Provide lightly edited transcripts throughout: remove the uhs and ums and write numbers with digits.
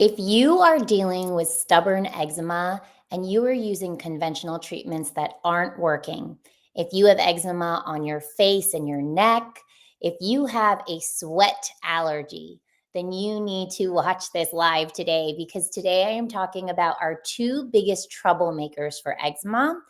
If you are dealing with stubborn eczema and you are using conventional treatments that aren't working, if you have eczema on your face and your neck, if you have a sweat allergy, then you need to watch this live today because today I am talking about our two biggest troublemakers for eczema.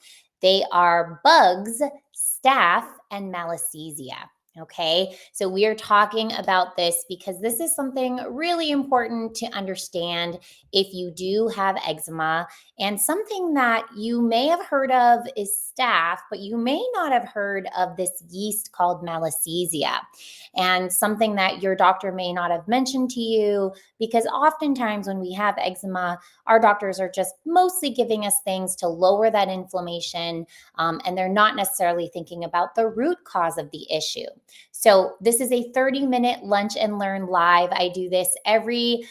They are bugs, staph, and Malassezia. Okay, so we are talking about this because this is something really important to understand if you do have eczema. And something that you may have heard of is staph, but you may not have heard of this yeast called Malassezia. And something that your doctor may not have mentioned to you, because oftentimes when we have eczema, our doctors are just mostly giving us things to lower that inflammation, and they're not necessarily thinking about the root cause of the issue. So this is a 30-minute lunch and learn live. I do this every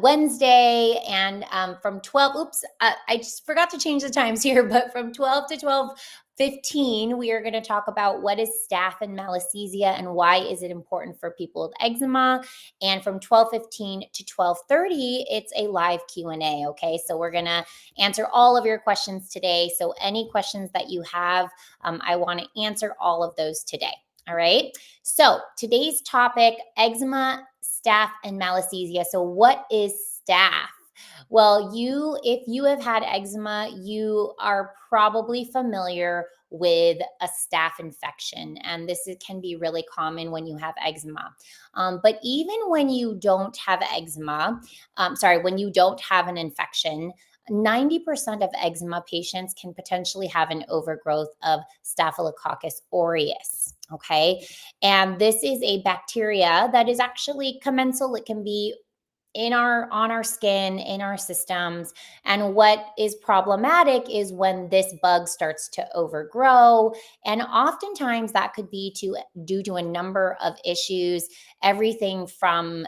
Wednesday and from 12, I just forgot to change the times here, but from 12 to 12:15, we are going to talk about what is staph and Malassezia and why is it important for people with eczema. And from 12:15 to 12:30, it's a live Q&A. Okay, so we're going to answer all of your questions today. So any questions that you have, I want to answer all of those today. All right. So today's topic, eczema, staph, and Malassezia. So what is staph? Well, if you have had eczema, you are probably familiar with a staph infection. And can be really common when you have eczema. But even when you don't have when you don't have an infection, 90% of eczema patients can potentially have an overgrowth of Staphylococcus aureus. Okay. And this is a bacteria that is actually commensal. It can be on our skin, in our systems. And what is problematic is when this bug starts to overgrow. And oftentimes that could be due to a number of issues, everything from,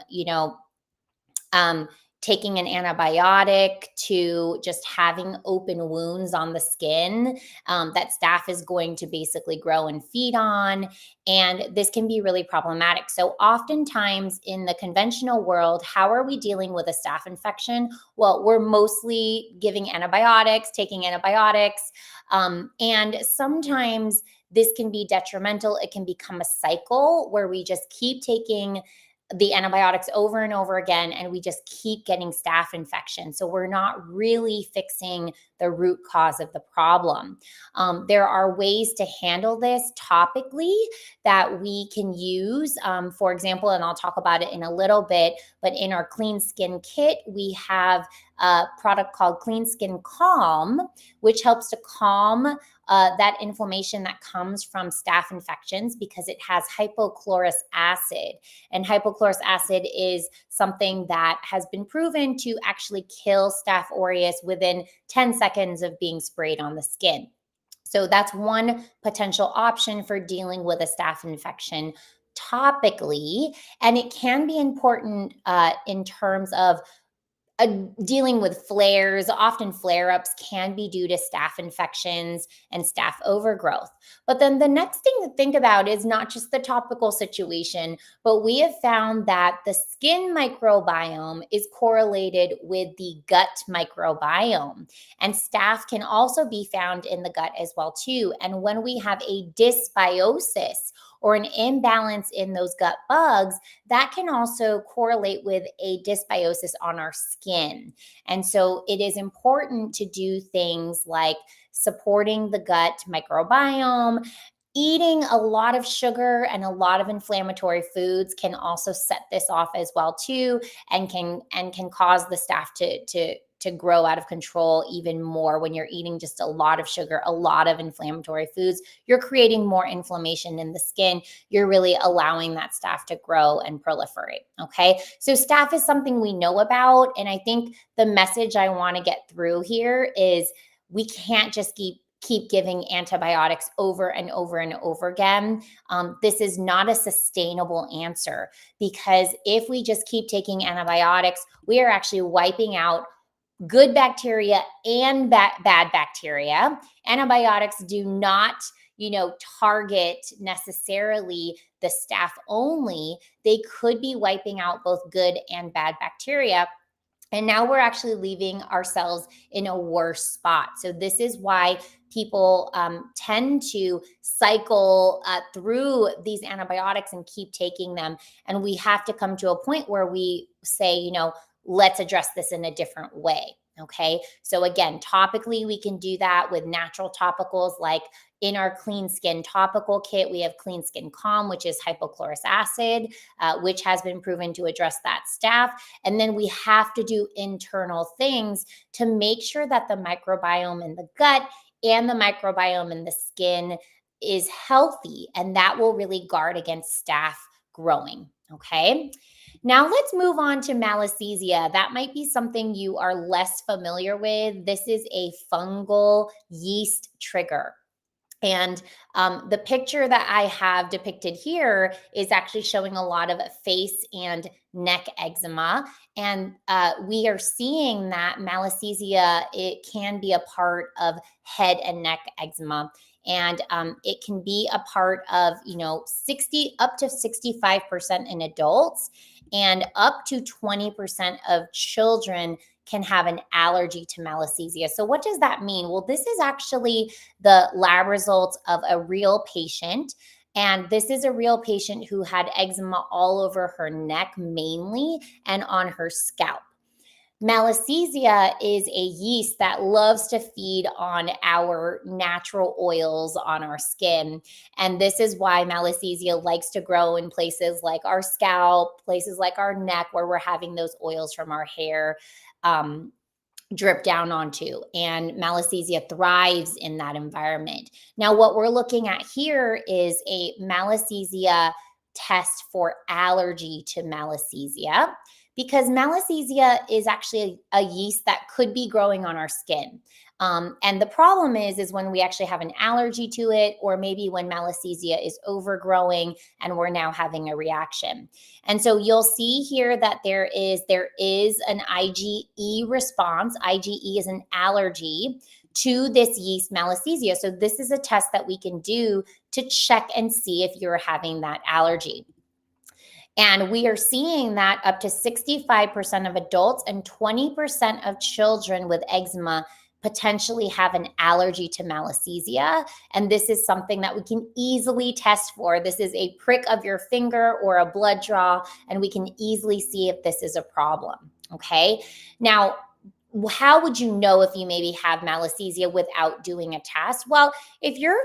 taking an antibiotic to just having open wounds on the skin that staph is going to basically grow and feed on. And this can be really problematic. So oftentimes in the conventional world, how are we dealing with a staph infection? Well, we're mostly giving antibiotics, taking antibiotics. And sometimes this can be detrimental. It can become a cycle where we just keep taking the antibiotics over and over again, and we just keep getting staph infection. So we're not really fixing the root cause of the problem. There are ways to handle this topically that we can use. For example, and I'll talk about it in a little bit, but in our CleanSKIN Kit, we have a product called CleanSKIN Calm, which helps to calm that inflammation that comes from staph infections because it has hypochlorous acid. And hypochlorous acid is something that has been proven to actually kill Staph aureus within 10 seconds of being sprayed on the skin. So that's one potential option for dealing with a staph infection topically. And it can be important in terms of dealing with flares. Often flare-ups can be due to staph infections and staph overgrowth. But then the next thing to think about is not just the topical situation, but we have found that the skin microbiome is correlated with the gut microbiome. And staph can also be found in the gut as well too. And when we have a dysbiosis or an imbalance in those gut bugs, that can also correlate with a dysbiosis on our skin. And so it is important to do things like supporting the gut microbiome. Eating a lot of sugar and a lot of inflammatory foods can also set this off as well too, and can cause the staph to grow out of control even more. When you're eating just a lot of sugar, a lot of inflammatory foods, you're creating more inflammation in the skin. You're really allowing that staph to grow and proliferate. Okay. So staph is something we know about. And I think the message I want to get through here is we can't just keep giving antibiotics over and over and over again. This is not a sustainable answer, because if we just keep taking antibiotics, we are actually wiping out good bacteria and bad bacteria. Antibiotics do not target necessarily the staph only. They could be wiping out both good and bad bacteria. And now we're actually leaving ourselves in a worse spot. So, this is why people tend to cycle through these antibiotics and keep taking them. And we have to come to a point where we say, let's address this in a different way. Okay. So, again, topically, we can do that with natural topicals like in our CleanSKIN Topical Kit. We have CleanSKIN Calm, which is hypochlorous acid, which has been proven to address that staph. And then we have to do internal things to make sure that the microbiome in the gut and the microbiome in the skin is healthy. And that will really guard against staph growing. Okay. Now let's move on to Malassezia. That might be something you are less familiar with. This is a fungal yeast trigger. And the picture that I have depicted here is actually showing a lot of face and neck eczema. And we are seeing that Malassezia, it can be a part of head and neck eczema. And it can be a part of, 60 up to 65% in adults, and up to 20% of children can have an allergy to Malassezia. So what does that mean? Well, this is actually the lab results of a real patient. And this is a real patient who had eczema all over her neck mainly and on her scalp. Malassezia is a yeast that loves to feed on our natural oils on our skin. And this is why Malassezia likes to grow in places like our scalp, places like our neck, where we're having those oils from our hair drip down onto. And Malassezia thrives in that environment. Now, what we're looking at here is a Malassezia test for allergy to Malassezia, because Malassezia is actually a yeast that could be growing on our skin. And the problem is when we actually have an allergy to it, or maybe when Malassezia is overgrowing and we're now having a reaction. And so you'll see here that there is an IgE response. IgE is an allergy to this yeast Malassezia. So this is a test that we can do to check and see if you're having that allergy. And we are seeing that up to 65% of adults and 20% of children with eczema potentially have an allergy to Malassezia. And this is something that we can easily test for. This is a prick of your finger or a blood draw, and we can easily see if this is a problem. Okay. Now, how would you know if you maybe have Malassezia without doing a test? Well, if you're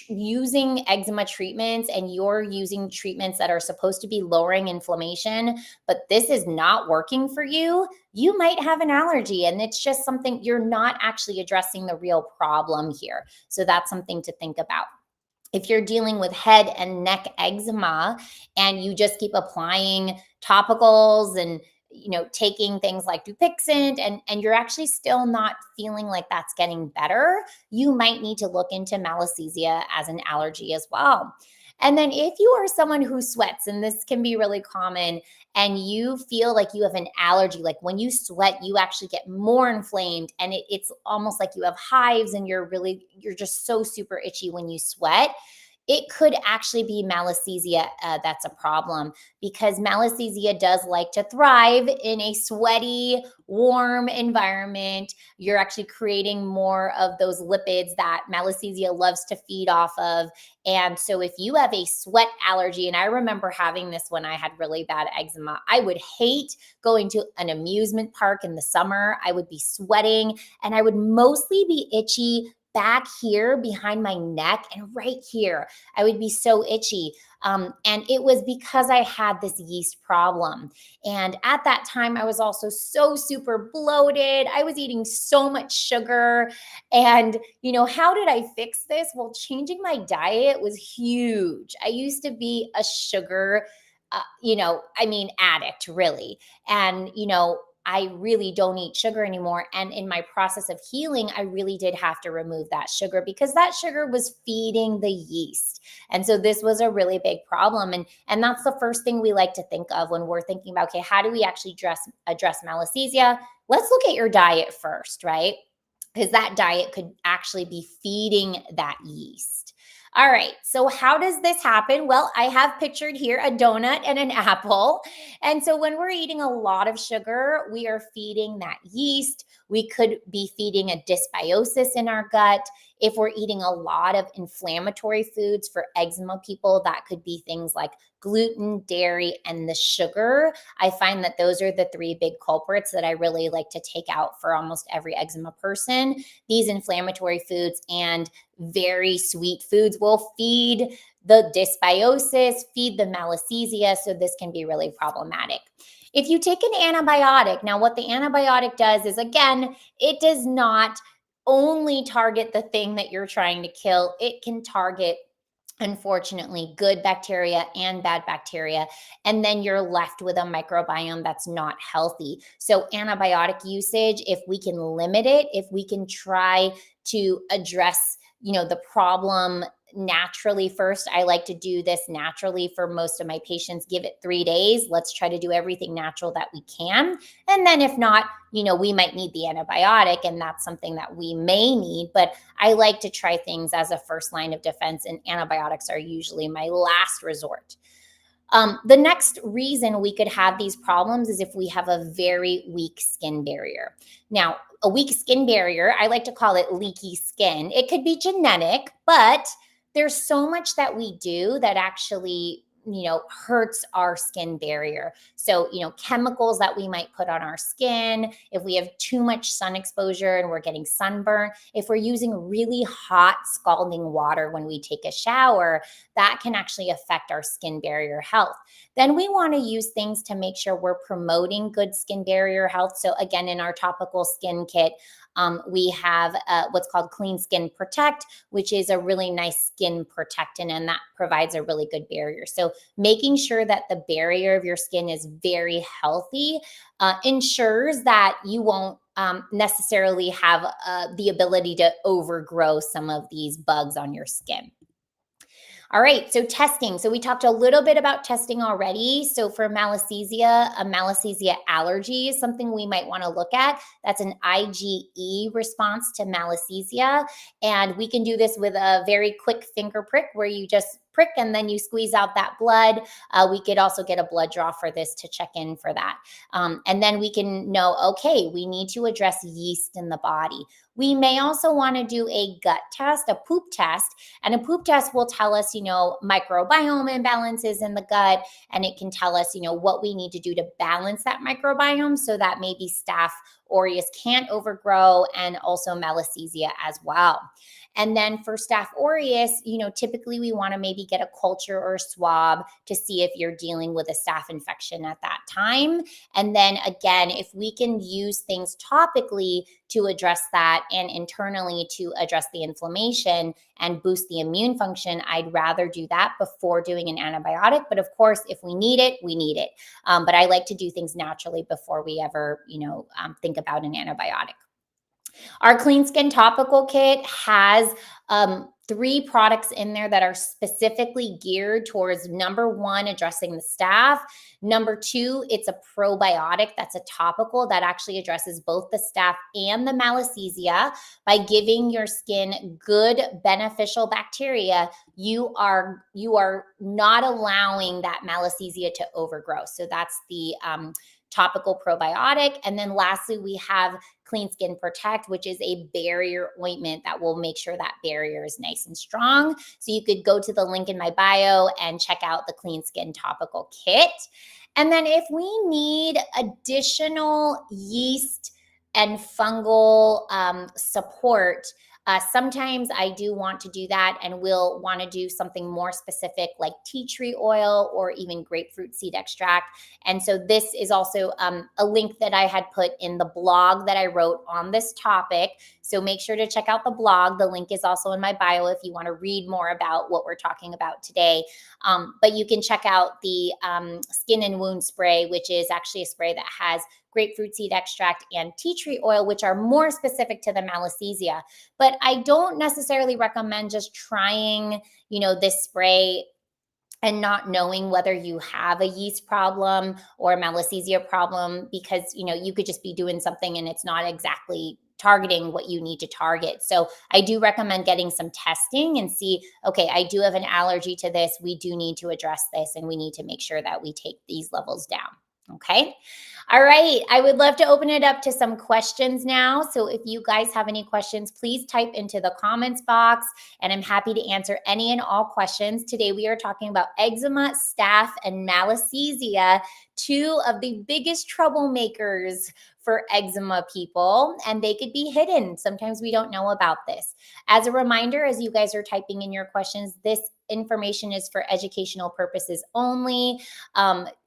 using eczema treatments and you're using treatments that are supposed to be lowering inflammation, but this is not working for you, you might have an allergy. And it's just something you're not actually addressing the real problem here. So that's something to think about. If you're dealing with head and neck eczema and you just keep applying topicals and taking things like Dupixent and you're actually still not feeling like that's getting better, you might need to look into Malassezia as an allergy as well. And then if you are someone who sweats, and this can be really common, and you feel like you have an allergy, like when you sweat, you actually get more inflamed and it's almost like you have hives and you're just so super itchy when you sweat. It could actually be Malassezia that's a problem, because Malassezia does like to thrive in a sweaty, warm environment. You're actually creating more of those lipids that Malassezia loves to feed off of. And so if you have a sweat allergy, and I remember having this when I had really bad eczema, I would hate going to an amusement park in the summer. I would be sweating and I would mostly be itchy back here behind my neck and right here. I would be so itchy. And it was because I had this yeast problem. And at that time, I was also so super bloated. I was eating so much sugar. And, how did I fix this? Well, changing my diet was huge. I used to be a sugar, addict, really. And, I really don't eat sugar anymore. And in my process of healing, I really did have to remove that sugar because that sugar was feeding the yeast. And so this was a really big problem. And that's the first thing we like to think of when we're thinking about, okay, how do we actually address Malassezia? Let's look at your diet first, right? Because that diet could actually be feeding that yeast. All right. So, how does this happen? Well, I have pictured here a donut and an apple. And so, when we're eating a lot of sugar, we are feeding that yeast. We could be feeding a dysbiosis in our gut. If we're eating a lot of inflammatory foods for eczema people, that could be things like gluten, dairy, and the sugar. I find that those are the three big culprits that I really like to take out for almost every eczema person. These inflammatory foods and very sweet foods will feed the dysbiosis, feed the Malassezia. So this can be really problematic. If you take an antibiotic, now what the antibiotic does is, again, it does not only target the thing that you're trying to kill, it can target, unfortunately, good bacteria and bad bacteria. And then you're left with a microbiome that's not healthy. So, antibiotic usage, if we can limit it, if we can try to address, the problem naturally first. I like to do this naturally for most of my patients. Give it 3 days. Let's try to do everything natural that we can. And then if not, we might need the antibiotic, and that's something that we may need. But I like to try things as a first line of defense, and antibiotics are usually my last resort. The next reason we could have these problems is if we have a very weak skin barrier. Now, a weak skin barrier, I like to call it leaky skin. It could be genetic, but there's so much that we do that actually hurts our skin barrier. So, chemicals that we might put on our skin, if we have too much sun exposure and we're getting sunburn, if we're using really hot scalding water when we take a shower, that can actually affect our skin barrier health. Then we want to use things to make sure we're promoting good skin barrier health. So again, in our topical skin kit, we have what's called CleanSKIN Protect, which is a really nice skin protectant, and that provides a really good barrier. So making sure that the barrier of your skin is very healthy ensures that you won't necessarily have the ability to overgrow some of these bugs on your skin. All right, so testing. So we talked a little bit about testing already. So for Malassezia, a Malassezia allergy is something we might want to look at. That's an IgE response to Malassezia. And we can do this with a very quick finger prick where you just prick and then you squeeze out that blood. We could also get a blood draw for this to check in for that. And then we can know, okay, we need to address yeast in the body. We may also want to do a gut test, a poop test, and a poop test will tell us, microbiome imbalances in the gut, and it can tell us, what we need to do to balance that microbiome so that maybe Staph aureus can't overgrow, and also Malassezia as well. And then for Staph aureus, typically we want to maybe get a culture or a swab to see if you're dealing with a staph infection at that time. And then again, if we can use things topically to address that and internally to address the inflammation and boost the immune function, I'd rather do that before doing an antibiotic. But of course, if we need it, we need it. But I like to do things naturally before we ever, think about an antibiotic. Our CleanSKIN Topical Kit has 3 products in there that are specifically geared towards, number 1, addressing the staph. Number 2, it's a probiotic that's a topical that actually addresses both the staph and the Malassezia. By giving your skin good beneficial bacteria, you are not allowing that Malassezia to overgrow. So that's the topical probiotic. And then lastly, we have CleanSKIN Protect, which is a barrier ointment that will make sure that barrier is nice and strong. So you could go to the link in my bio and check out the CleanSKIN Topical Kit. And then if we need additional yeast and fungal support, sometimes I do want to do that, and we'll want to do something more specific like tea tree oil or even grapefruit seed extract. And so this is also a link that I had put in the blog that I wrote on this topic. So make sure to check out the blog. The link is also in my bio if you want to read more about what we're talking about today. But you can check out the skin and wound spray, which is actually a spray that has grapefruit seed extract and tea tree oil, which are more specific to the Malassezia. But I don't necessarily recommend just trying, this spray and not knowing whether you have a yeast problem or a Malassezia problem, because, you could just be doing something and it's not exactly targeting what you need to target. So I do recommend getting some testing and see, okay, I do have an allergy to this. We do need to address this, and we need to make sure that we take these levels down. Okay. All right. I would love to open it up to some questions now. So if you guys have any questions, please type into the comments box, and I'm happy to answer any and all questions. Today, we are talking about eczema, staph, and malassezia, two of the biggest troublemakers for eczema people, and they could be hidden. Sometimes we don't know about this. As a reminder, as you guys are typing in your questions, this information is for educational purposes only.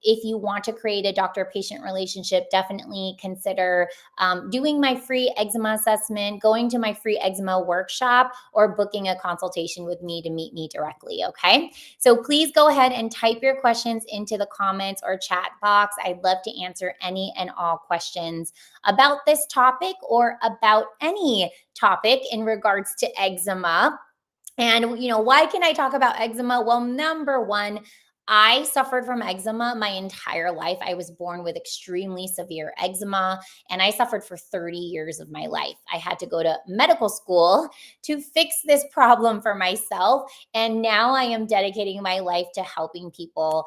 If you want to create a doctor-patient relationship, definitely consider doing my free eczema assessment, going to my free eczema workshop, or booking a consultation with me to meet me directly, okay? So please go ahead and type your questions into the comments or chat box. I'd love to answer any and all questions about this topic or about any topic in regards to eczema. And, why can I talk about eczema? Well, number one, I suffered from eczema my entire life. I was born with extremely severe eczema, and I suffered for 30 years of my life. I had to go to medical school to fix this problem for myself. And now I am dedicating my life to helping people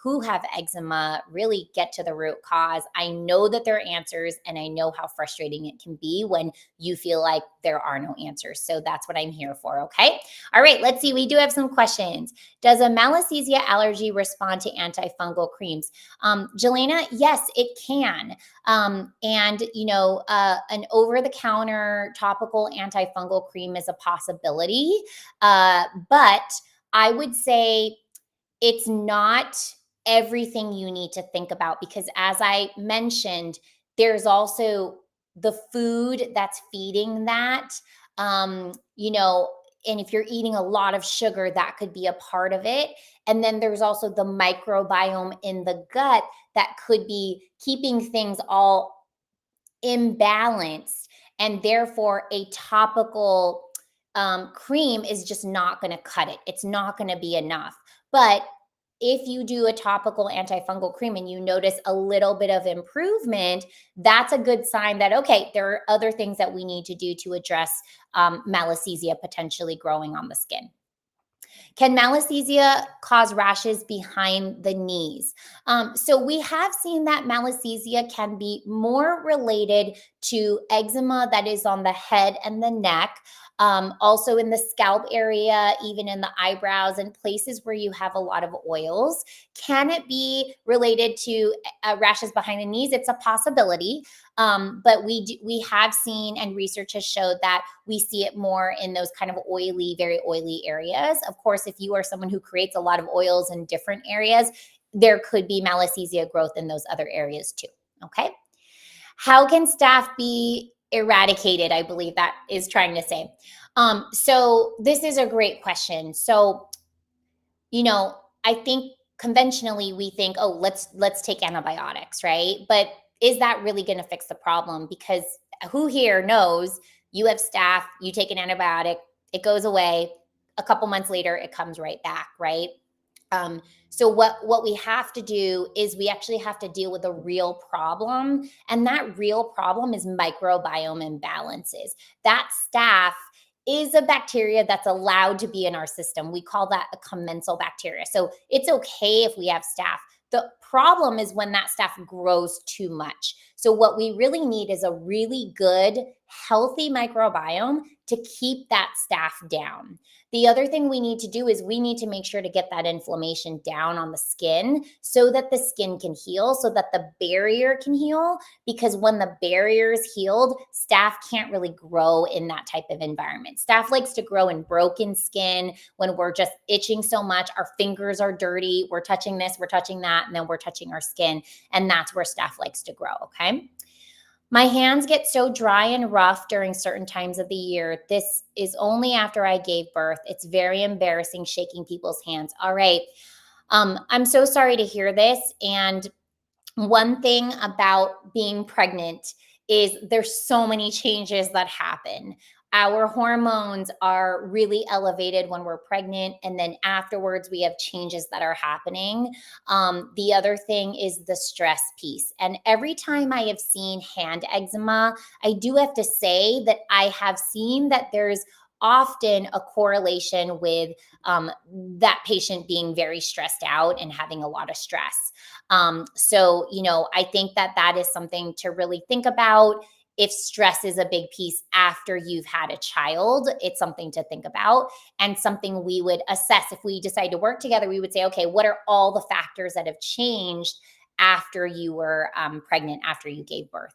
who have eczema really get to the root cause. I know that there are answers, and I know how frustrating it can be when you feel like there are no answers. So that's what I'm here for. Okay. All right. Let's see. We do have some questions. Does a Malassezia allergy respond to antifungal creams? Jelena, yes, it can. An over-the-counter topical antifungal cream is a possibility. But I would say it's not everything you need to think about, because as I mentioned, there's also the food that's feeding that. Um, you know, and if you're eating a lot of sugar, that could be a part of it. And then there's also the microbiome in the gut that could be keeping things all imbalanced. And therefore, a topical cream is just not going to cut it. It's not going to be enough. But if you do a topical antifungal cream and you notice a little bit of improvement, that's a good sign that, okay, there are other things that we need to do to address Malassezia potentially growing on the skin. Can Malassezia cause rashes behind the knees? So we have seen that Malassezia can be more related to eczema that is on the head and the neck. Also in the scalp area, even in the eyebrows and places where you have a lot of oils. Can it be related to rashes behind the knees? It's a possibility. But we have seen, and research has showed that we see it more in those kind of oily, very oily areas. Of course, if you are someone who creates a lot of oils in different areas, there could be Malassezia growth in those other areas too. Okay. How can staph be eradicated? I believe that is trying to say. So this is a great question. So, I think conventionally we think, oh, let's take antibiotics, right? But is that really going to fix the problem? Because who here knows you have staph, you take an antibiotic, it goes away, a couple months later it comes right back, right? So what we have to do is we actually have to deal with a real problem, and that real problem is microbiome imbalances. That staph is a bacteria that's allowed to be in our system. We call that a commensal bacteria. So it's okay if we have staph. The problem is when that staph grows too much. So what we really need is a really good, healthy microbiome to keep that staph down. The other thing we need to do is we need to make sure to get that inflammation down on the skin so that the skin can heal, so that the barrier can heal. Because when the barrier is healed, staph can't really grow in that type of environment. Staph likes to grow in broken skin when we're just itching so much. Our fingers are dirty. We're touching this, we're touching that, and then we're touching our skin. And that's where staph likes to grow, okay? My hands get so dry and rough during certain times of the year. This is only after I gave birth. It's very embarrassing shaking people's hands. All right. I'm so sorry to hear this. And one thing about being pregnant is there's so many changes that happen. our hormones are really elevated when we're pregnant, and then afterwards we have changes that are happening. The other thing is the stress piece. And every time I have seen hand eczema, I do have to say that I have seen that there's often a correlation with that patient being very stressed out and having a lot of stress. So, I think that that is something to really think about. If stress is a big piece after you've had a child, it's something to think about, and something we would assess. If we decide to work together, we would say, okay, what are all the factors that have changed after you were pregnant, after you gave birth?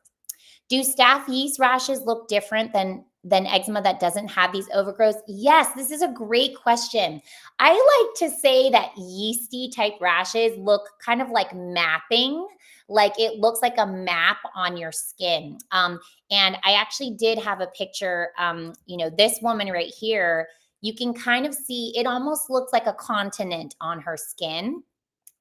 Do staph yeast rashes look different than eczema that doesn't have these overgrowths? Yes, this is a great question. I like to say that yeasty type rashes look kind of like mapping, like it looks like a map on your skin. And I actually did have a picture. This woman right here, you can kind of see it almost looks like a continent on her skin.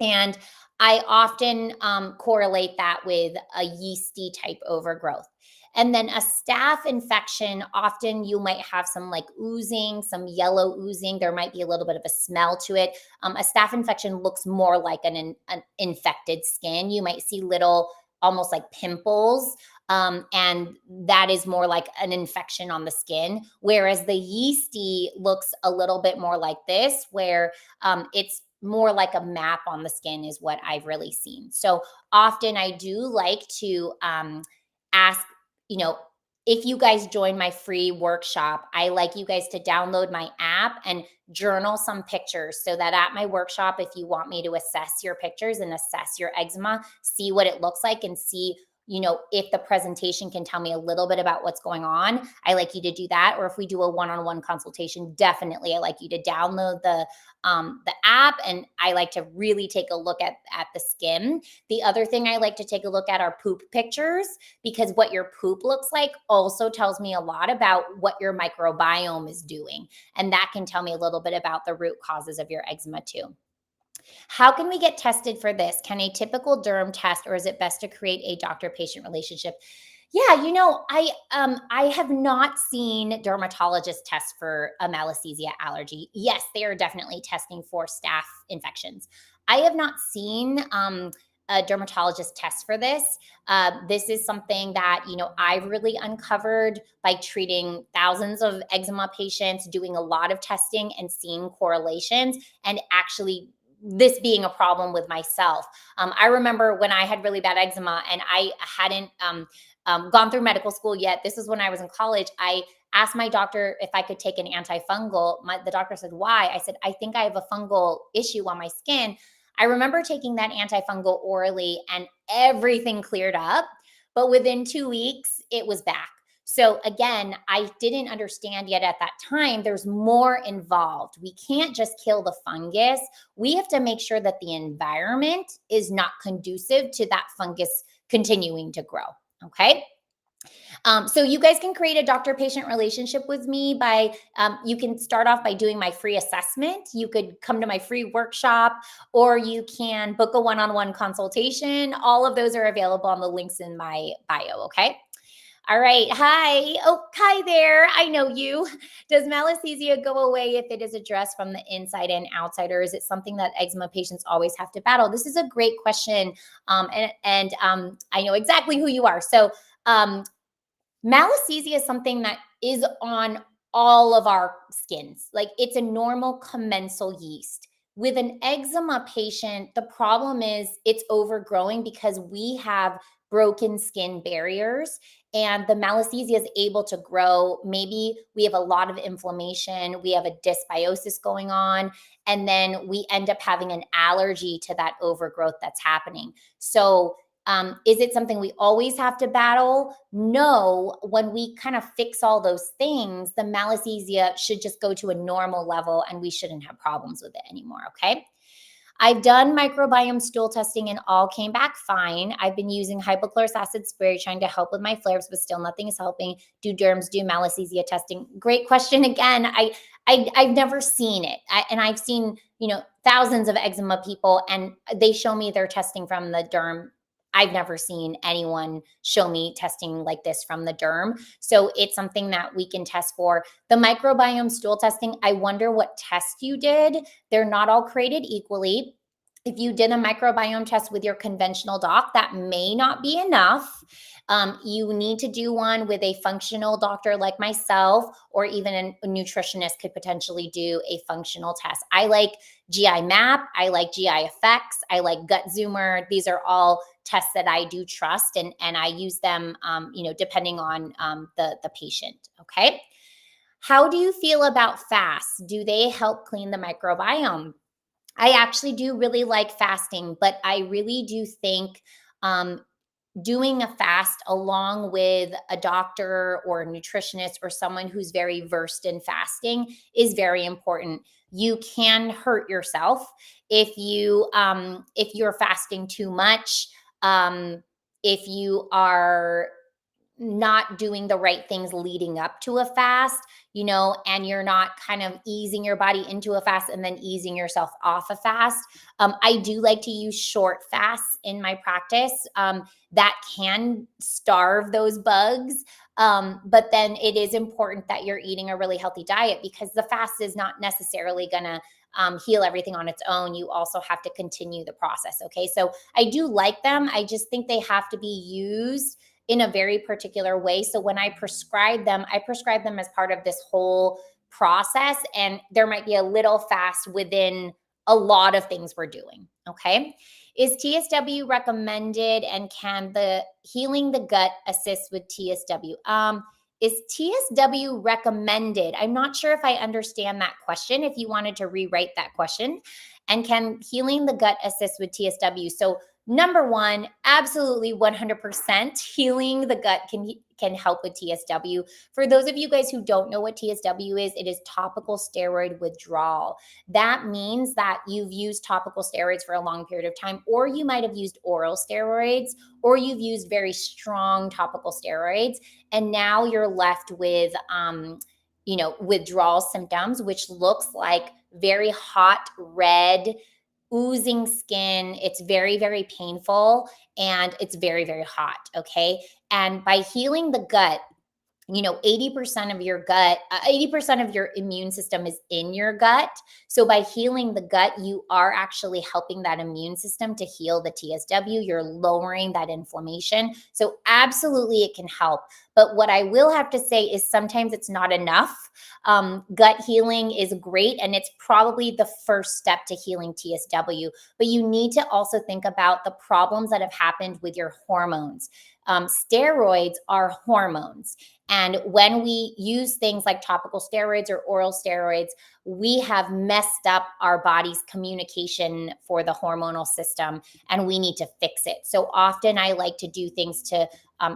And I often correlate that with a yeasty type overgrowth. And then a staph infection, often you might have some like oozing, some yellow oozing. There might be a little bit of a smell to it. A staph infection looks more like an infected skin. You might see little, almost like pimples. And that is more like an infection on the skin. Whereas the yeasty looks a little bit more like this, where it's more like a map on the skin is what I've really seen. So often I do like to ask, if you guys join my free workshop, I like you guys to download my app and journal some pictures, so that at my workshop, if you want me to assess your pictures and assess your eczema, see what it looks like and see, if the presentation can tell me a little bit about what's going on, I like you to do that. Or if we do a one-on-one consultation, definitely I like you to download the app, and I like to really take a look at the skin. The other thing I like to take a look at are poop pictures, because what your poop looks like also tells me a lot about what your microbiome is doing, and that can tell me a little bit about the root causes of your eczema too. How can we get tested for this? Can a typical derm test, or is it best to create a doctor-patient relationship? Yeah, I have not seen dermatologists test for a Malassezia allergy. Yes, they are definitely testing for staph infections. I have not seen a dermatologist test for this. This is something that I've really uncovered by treating thousands of eczema patients, doing a lot of testing and seeing correlations, and actually this being a problem with myself. I remember when I had really bad eczema and I hadn't gone through medical school yet. This is when I was in college. I asked my doctor if I could take an antifungal. The doctor said, "Why?" I said, "I think I have a fungal issue on my skin." I remember taking that antifungal orally and everything cleared up. But within 2 weeks, it was back. So again, I didn't understand yet at that time, there's more involved. We can't just kill the fungus. We have to make sure that the environment is not conducive to that fungus continuing to grow. Okay. So you guys can create a doctor-patient relationship with me by, you can start off by doing my free assessment. You could come to my free workshop, or you can book a one-on-one consultation. All of those are available on the links in my bio, okay? All right. Hi. Oh, hi there. I know you. Does Malassezia go away if it is addressed from the inside and outside, or is it something that eczema patients always have to battle? This is a great question. And I know exactly who you are. So, Malassezia is something that is on all of our skins. Like, it's a normal commensal yeast. With an eczema patient, the problem is it's overgrowing because we have broken skin barriers, and the Malassezia is able to grow. Maybe we have a lot of inflammation, we have a dysbiosis going on, and then we end up having an allergy to that overgrowth that's happening. So is it something we always have to battle? No. When we kind of fix all those things, the Malassezia should just go to a normal level and we shouldn't have problems with it anymore. Okay. I've done microbiome stool testing and all came back fine. I've been using hypochlorous acid spray trying to help with my flares, but still nothing is helping. Do derms do Malassezia testing? Great question. Again, I've never seen it. And I've seen, thousands of eczema people, and they show me they're testing from the derm. I've never seen anyone show me testing like this from the derm. So it's something that we can test for. The microbiome stool testing, I wonder what test you did. They're not all created equally. If you did a microbiome test with your conventional doc, that may not be enough. You need to do one with a functional doctor like myself, or even a nutritionist could potentially do a functional test. I like GI Map, I like GI Effects, I like Gut Zoomer. These are all tests that I do trust, and I use them, depending on the patient. Okay. How do you feel about fasts? Do they help clean the microbiome? I actually do really like fasting, but I really do think um, doing a fast along with a doctor or a nutritionist or someone who's very versed in fasting is very important. You can hurt yourself if you're fasting too much. If you are not doing the right things leading up to a fast, and you're not kind of easing your body into a fast and then easing yourself off a fast. I do like to use short fasts in my practice that can starve those bugs. But then it is important that you're eating a really healthy diet, because the fast is not necessarily going to heal everything on its own. You also have to continue the process. Okay. So I do like them. I just think they have to be used in a very particular way. So when I prescribe them as part of this whole process, and there might be a little fast within a lot of things we're doing. Okay. Is TSW recommended, and can the healing the gut assist with TSW? Is TSW recommended? I'm not sure if I understand that question. If you wanted to rewrite that question, and can healing the gut assist with TSW? So number one, absolutely 100% healing the gut can help with TSW. For those of you guys who don't know what TSW is, it is topical steroid withdrawal. That means that you've used topical steroids for a long period of time, or you might have used oral steroids, or you've used very strong topical steroids, and now you're left with withdrawal symptoms, which looks like very hot, red, oozing skin. It's very, very painful, and it's very, very hot. Okay. And by healing the gut, 80% of your gut, 80% of your immune system is in your gut. So by healing the gut, you are actually helping that immune system to heal the TSW. You're lowering that inflammation. So absolutely it can help. But what I will have to say is sometimes it's not enough. Gut healing is great, and it's probably the first step to healing TSW. But you need to also think about the problems that have happened with your hormones. Steroids are hormones. And when we use things like topical steroids or oral steroids, we have messed up our body's communication for the hormonal system, and we need to fix it. So often I like to do things to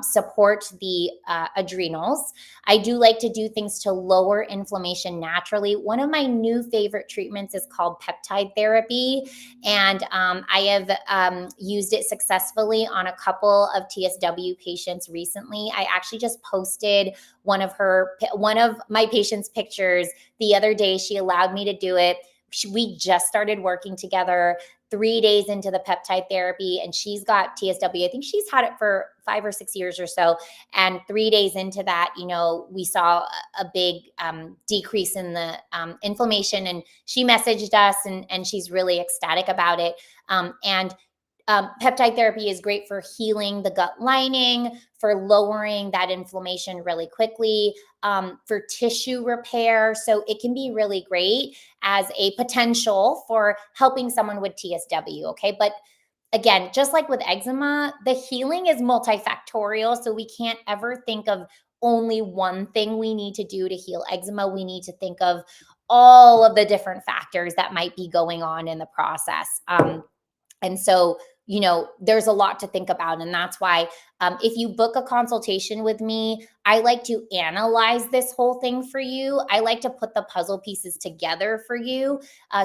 support the adrenals. I do like to do things to lower inflammation naturally. One of my new favorite treatments is called peptide therapy, and I have used it successfully on a couple of TSW patients recently. I actually just posted one of my patient's pictures the other day. She allowed me to do it. We just started working together 3 days into the peptide therapy, and she's got TSW. I think she's had it for 5 or 6 years or so. And 3 days into that, we saw a big decrease in the inflammation, and she messaged us, and she's really ecstatic about it. Peptide therapy is great for healing the gut lining, for lowering that inflammation really quickly, for tissue repair. So it can be really great as a potential for helping someone with TSW. Okay. But again, just like with eczema, the healing is multifactorial. So we can't ever think of only one thing we need to do to heal eczema. We need to think of all of the different factors that might be going on in the process. And so, there's a lot to think about. And that's why If you book a consultation with me, I like to analyze this whole thing for you. I like to put the puzzle pieces together for you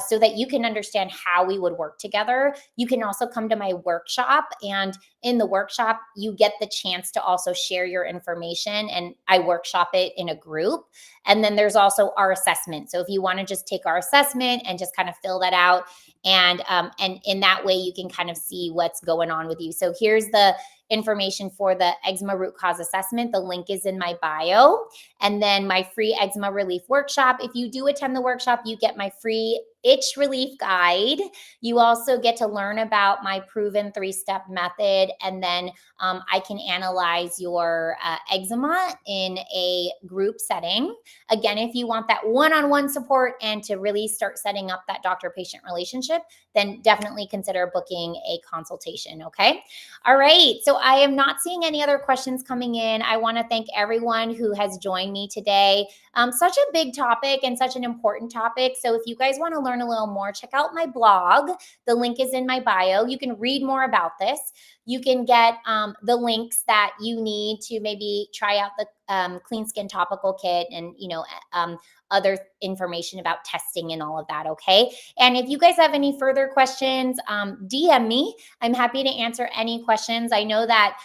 so that you can understand how we would work together. You can also come to my workshop, and in the workshop, you get the chance to also share your information, and I workshop it in a group. And then there's also our assessment. So if you want to just take our assessment and just kind of fill that out, and in that way you can kind of see what's going on with you. So here's the information for the eczema root cause assessment. The link is in my bio. And then my free eczema relief workshop. If you do attend the workshop, you get my free itch relief guide. You also get to learn about my proven 3-step method. And then I can analyze your eczema in a group setting. Again, if you want that one-on-one support and to really start setting up that doctor-patient relationship, then definitely consider booking a consultation, okay? All right, so I am not seeing any other questions coming in. I want to thank everyone who has joined me today. Such a big topic and such an important topic. So if you guys want to learn a little more, check out my blog. The link is in my bio. You can read more about this. You can get the links that you need to maybe try out the CleanSKIN Topical Kit, and other information about testing and all of that. Okay. And if you guys have any further questions, DM me. I'm happy to answer any questions. I know that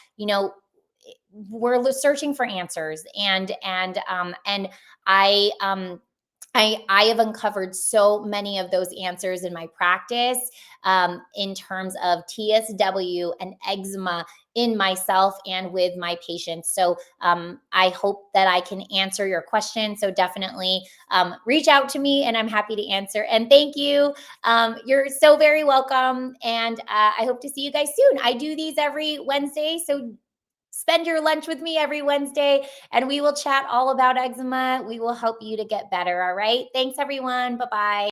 we're searching for answers, and I have uncovered so many of those answers in my practice in terms of TSW and eczema in myself and with my patients. So I hope that I can answer your question. So definitely reach out to me, and I'm happy to answer. And thank you. You're so very welcome. And I hope to see you guys soon. I do these every Wednesday. So spend your lunch with me every Wednesday, and we will chat all about eczema. We will help you to get better. All right. Thanks, everyone. Bye bye.